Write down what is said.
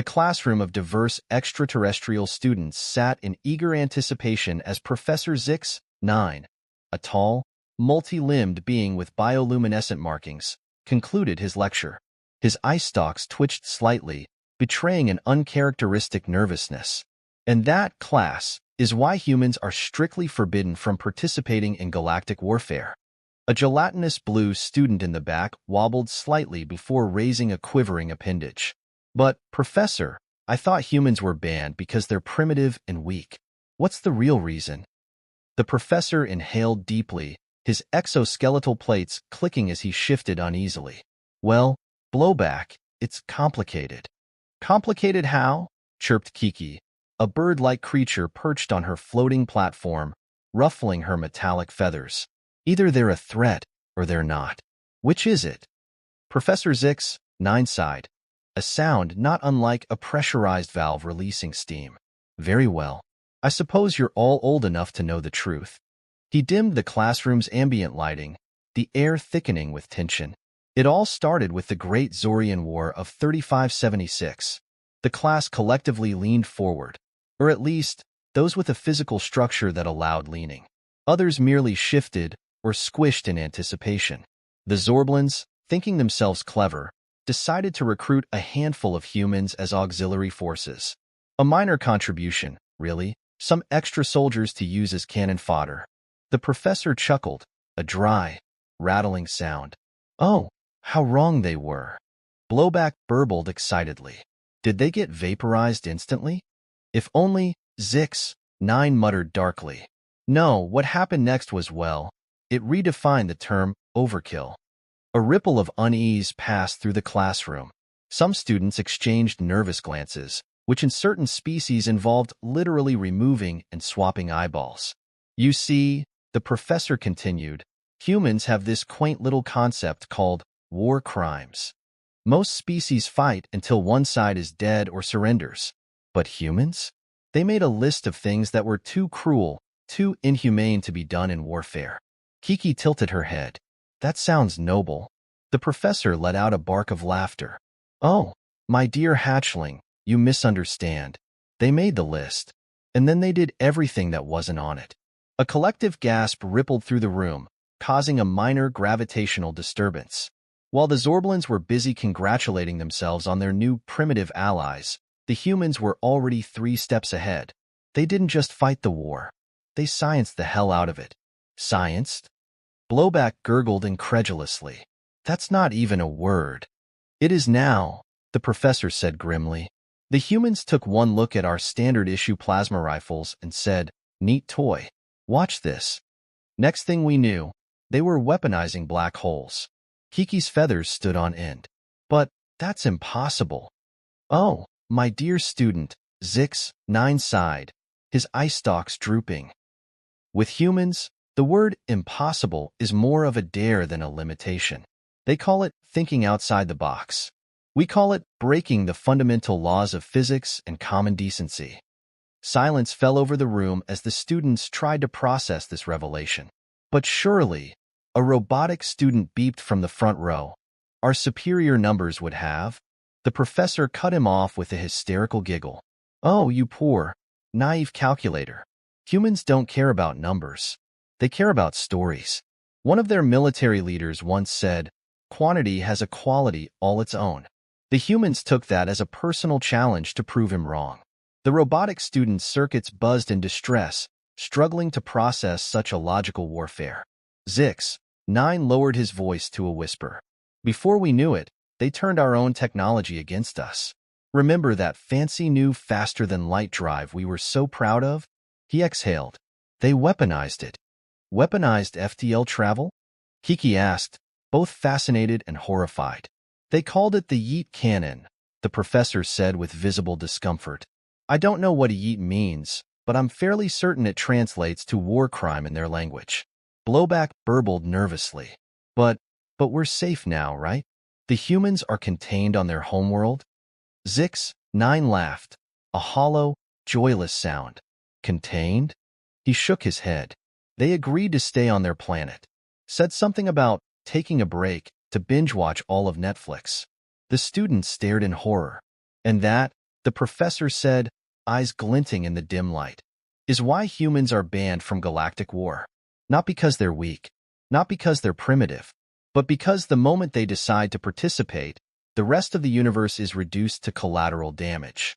The classroom of diverse extraterrestrial students sat in eager anticipation as Professor Zix, 9, a tall, multi-limbed being with bioluminescent markings, concluded his lecture. His eye stalks twitched slightly, betraying an uncharacteristic nervousness. And that, class, is why humans are strictly forbidden from participating in galactic warfare. A gelatinous blue student in the back wobbled slightly before raising a quivering appendage. But, Professor, I thought humans were banned because they're primitive and weak. What's the real reason? The professor inhaled deeply, his exoskeletal plates clicking as he shifted uneasily. Well, blowback, it's complicated. Complicated how? Chirped Kiki, a bird-like creature perched on her floating platform, ruffling her metallic feathers. Either they're a threat, or they're not. Which is it? Professor Zix, 9 sighed, a sound not unlike a pressurized valve releasing steam. Very well. I suppose you're all old enough to know the truth. He dimmed the classroom's ambient lighting, the air thickening with tension. It all started with the Great Zorian War of 3576. The class collectively leaned forward, or at least, those with a physical structure that allowed leaning. Others merely shifted or squished in anticipation. The Zorblins, thinking themselves clever, decided to recruit a handful of humans as auxiliary forces. A minor contribution, really, some extra soldiers to use as cannon fodder. The professor chuckled, a dry, rattling sound. Oh, how wrong they were. Blowback burbled excitedly. Did they get vaporized instantly? If only, Zix, 9 muttered darkly. No, what happened next was, well, it redefined the term overkill. A ripple of unease passed through the classroom. Some students exchanged nervous glances, which in certain species involved literally removing and swapping eyeballs. You see, the professor continued, humans have this quaint little concept called war crimes. Most species fight until one side is dead or surrenders. But humans? They made a list of things that were too cruel, too inhumane to be done in warfare. Kiki tilted her head. That sounds noble. The professor let out a bark of laughter. Oh, my dear hatchling, you misunderstand. They made the list, and then they did everything that wasn't on it. A collective gasp rippled through the room, causing a minor gravitational disturbance. While the Zorblins were busy congratulating themselves on their new primitive allies, the humans were already 3 steps ahead. They didn't just fight the war. They scienced the hell out of it. Scienced? Blowback gurgled incredulously. That's not even a word. It is now, the professor said grimly. The humans took one look at our standard-issue plasma rifles and said, neat toy. Watch this. Next thing we knew, they were weaponizing black holes. Kiki's feathers stood on end. But that's impossible. Oh, my dear student, Zix, 9 sighed, his eye stalks drooping. With humans, the word impossible is more of a dare than a limitation. They call it thinking outside the box. We call it breaking the fundamental laws of physics and common decency. Silence fell over the room as the students tried to process this revelation. But surely, a robotic student beeped from the front row. Our superior numbers would have. The professor cut him off with a hysterical giggle. Oh, you poor, naive calculator. Humans don't care about numbers. They care about stories. One of their military leaders once said, quantity has a quality all its own. The humans took that as a personal challenge to prove him wrong. The robotic student's circuits buzzed in distress, struggling to process such a logical warfare. Zix, 9 lowered his voice to a whisper. Before we knew it, they turned our own technology against us. Remember that fancy new faster-than-light drive we were so proud of? He exhaled. They weaponized it. Weaponized FTL travel? Kiki asked, both fascinated and horrified. They called it the Yeet Cannon, the professor said with visible discomfort. I don't know what a Yeet means, but I'm fairly certain it translates to war crime in their language. Blowback burbled nervously. But we're safe now, right? The humans are contained on their homeworld? Zix, 9 laughed, a hollow, joyless sound. Contained? He shook his head. They agreed to stay on their planet. Said something about taking a break to binge-watch all of Netflix. The students stared in horror. And that, The professor said, eyes glinting in the dim light, is why humans are banned from galactic war. Not because they're weak, not because they're primitive, but because the moment they decide to participate, the rest of the universe is reduced to collateral damage.